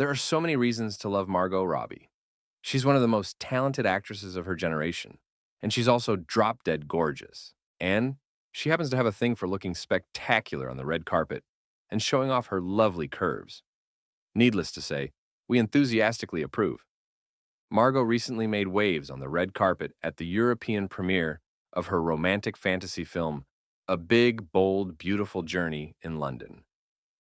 There are so many reasons to love Margot Robbie. She's one of the most talented actresses of her generation, and she's also drop-dead gorgeous. And she happens to have a thing for looking spectacular on the red carpet and showing off her lovely curves. Needless to say, we enthusiastically approve. Margot recently made waves on the red carpet at the European premiere of her romantic fantasy film, A Big, Bold, Beautiful Journey in London,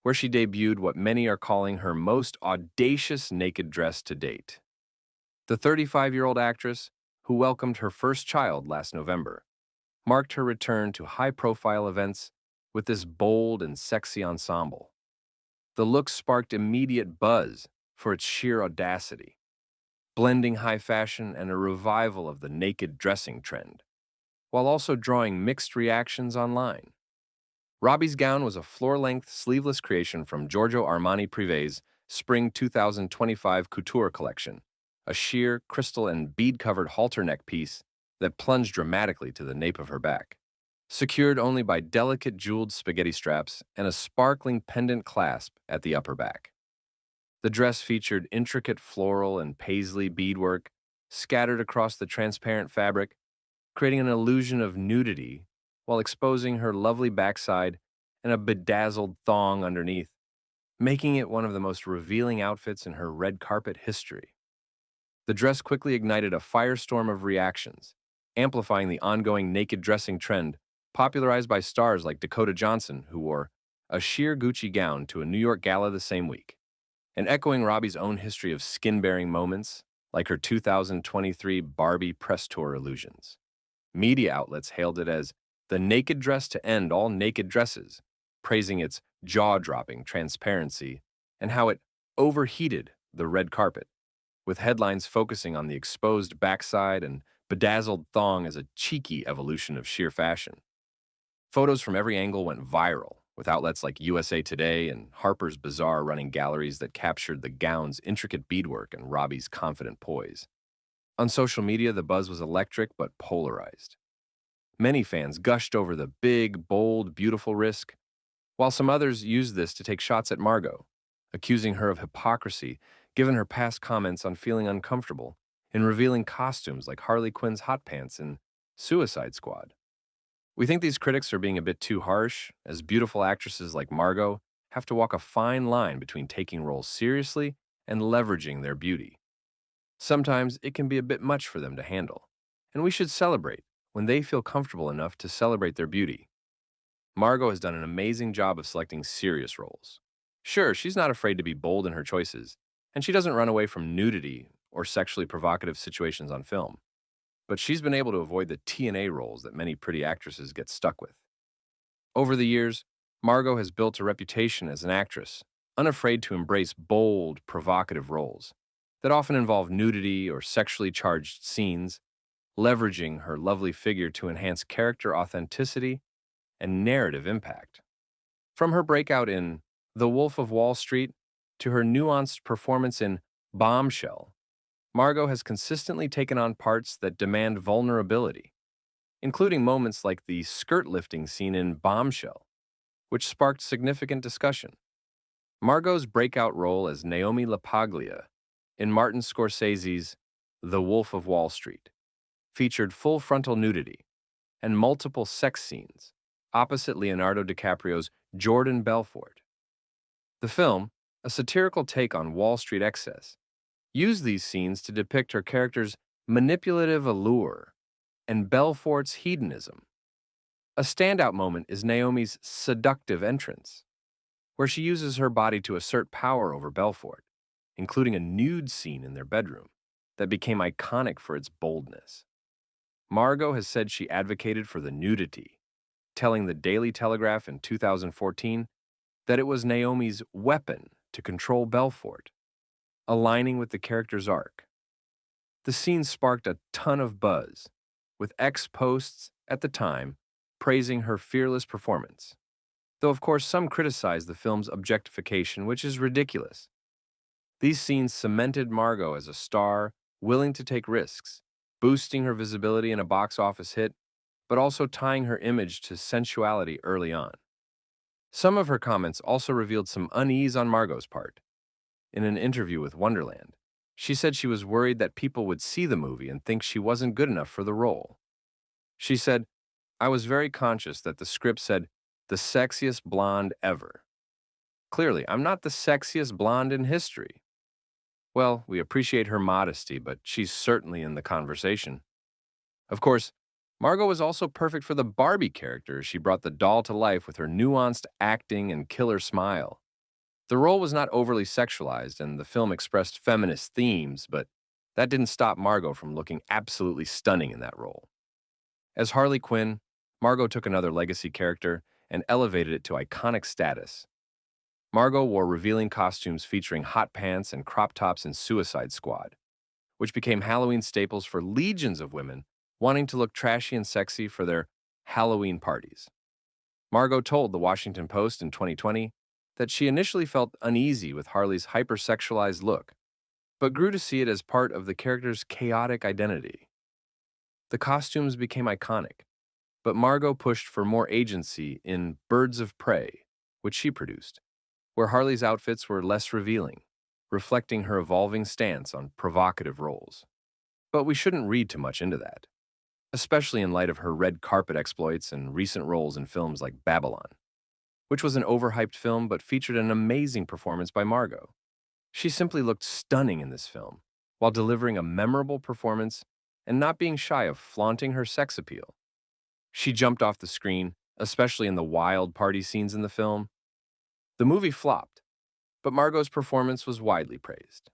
where she debuted what many are calling her most audacious naked dress to date. The 35-year-old actress, who welcomed her first child last November, marked her return to high-profile events with this bold and sexy ensemble. The look sparked immediate buzz for its sheer audacity, blending high fashion and a revival of the naked dressing trend, while also drawing mixed reactions online. Robbie's gown was a floor-length, sleeveless creation from Giorgio Armani Privé's Spring 2025 Couture collection, a sheer, crystal, and bead-covered halter neck piece that plunged dramatically to the nape of her back, secured only by delicate jeweled spaghetti straps and a sparkling pendant clasp at the upper back. The dress featured intricate floral and paisley beadwork scattered across the transparent fabric, creating an illusion of nudity while exposing her lovely backside and a bedazzled thong underneath, making it one of the most revealing outfits in her red carpet history. The dress quickly ignited a firestorm of reactions, amplifying the ongoing naked dressing trend popularized by stars like Dakota Johnson, who wore a sheer Gucci gown to a New York gala the same week, and echoing Robbie's own history of skin-bearing moments, like her 2023 Barbie press tour illusions. Media outlets hailed it as the naked dress to end all naked dresses, praising its jaw-dropping transparency and how it overheated the red carpet, with headlines focusing on the exposed backside and bedazzled thong as a cheeky evolution of sheer fashion. Photos from every angle went viral, with outlets like USA Today and Harper's Bazaar running galleries that captured the gown's intricate beadwork and Robbie's confident poise. On social media, the buzz was electric but polarized. Many fans gushed over the big, bold, beautiful risk, while some others used this to take shots at Margot, accusing her of hypocrisy given her past comments on feeling uncomfortable in revealing costumes like Harley Quinn's hot pants in Suicide Squad. We think these critics are being a bit too harsh, as beautiful actresses like Margot have to walk a fine line between taking roles seriously and leveraging their beauty. Sometimes it can be a bit much for them to handle, and we should celebrate when they feel comfortable enough to celebrate their beauty. Margot has done an amazing job of selecting serious roles. Sure, she's not afraid to be bold in her choices, and she doesn't run away from nudity or sexually provocative situations on film. But she's been able to avoid the TNA roles that many pretty actresses get stuck with. Over the years, Margot has built a reputation as an actress, unafraid to embrace bold, provocative roles that often involve nudity or sexually charged scenes, leveraging her lovely figure to enhance character authenticity and narrative impact. From her breakout in The Wolf of Wall Street to her nuanced performance in Bombshell, Margot has consistently taken on parts that demand vulnerability, including moments like the skirt-lifting scene in Bombshell, which sparked significant discussion. Margot's breakout role as Naomi LaPaglia in Martin Scorsese's The Wolf of Wall Street featured full frontal nudity and multiple sex scenes opposite Leonardo DiCaprio's Jordan Belfort. The film, a satirical take on Wall Street excess, used these scenes to depict her character's manipulative allure and Belfort's hedonism. A standout moment is Naomi's seductive entrance, where she uses her body to assert power over Belfort, including a nude scene in their bedroom that became iconic for its boldness. Margot has said she advocated for the nudity, telling the Daily Telegraph in 2014 that it was Naomi's weapon to control Belfort, aligning with the character's arc. The scene sparked a ton of buzz, with ex-posts at the time praising her fearless performance, though of course some criticized the film's objectification, which is ridiculous. These scenes cemented Margot as a star willing to take risks, boosting her visibility in a box office hit, but also tying her image to sensuality early on. Some of her comments also revealed some unease on Margot's part, in an interview with Wonderland. She said she was worried that people would see the movie and think she wasn't good enough for the role. She said, I was very conscious that the script said, the sexiest blonde ever. Clearly, I'm not the sexiest blonde in history. Well, we appreciate her modesty, but she's certainly in the conversation. Of course, Margot was also perfect for the Barbie character as she brought the doll to life with her nuanced acting and killer smile. The role was not overly sexualized, and the film expressed feminist themes, but that didn't stop Margot from looking absolutely stunning in that role. As Harley Quinn, Margot took another legacy character and elevated it to iconic status. Margot wore revealing costumes featuring hot pants and crop tops in Suicide Squad, which became Halloween staples for legions of women wanting to look trashy and sexy for their Halloween parties. Margot told the Washington Post in 2020 that she initially felt uneasy with Harley's hypersexualized look, but grew to see it as part of the character's chaotic identity. The costumes became iconic, but Margot pushed for more agency in Birds of Prey, which she produced, where Harley's outfits were less revealing, reflecting her evolving stance on provocative roles. But we shouldn't read too much into that, especially in light of her red carpet exploits and recent roles in films like Babylon, which was an overhyped film but featured an amazing performance by Margot. She simply looked stunning in this film, while delivering a memorable performance and not being shy of flaunting her sex appeal. She jumped off the screen, especially in the wild party scenes in the film. The movie flopped, but Margot's performance was widely praised.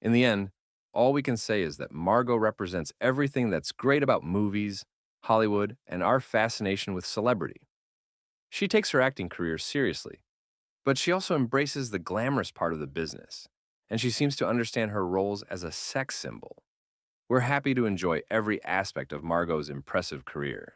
In the end, all we can say is that Margot represents everything that's great about movies, Hollywood, and our fascination with celebrity. She takes her acting career seriously, but she also embraces the glamorous part of the business, and she seems to understand her roles as a sex symbol. We're happy to enjoy every aspect of Margot's impressive career.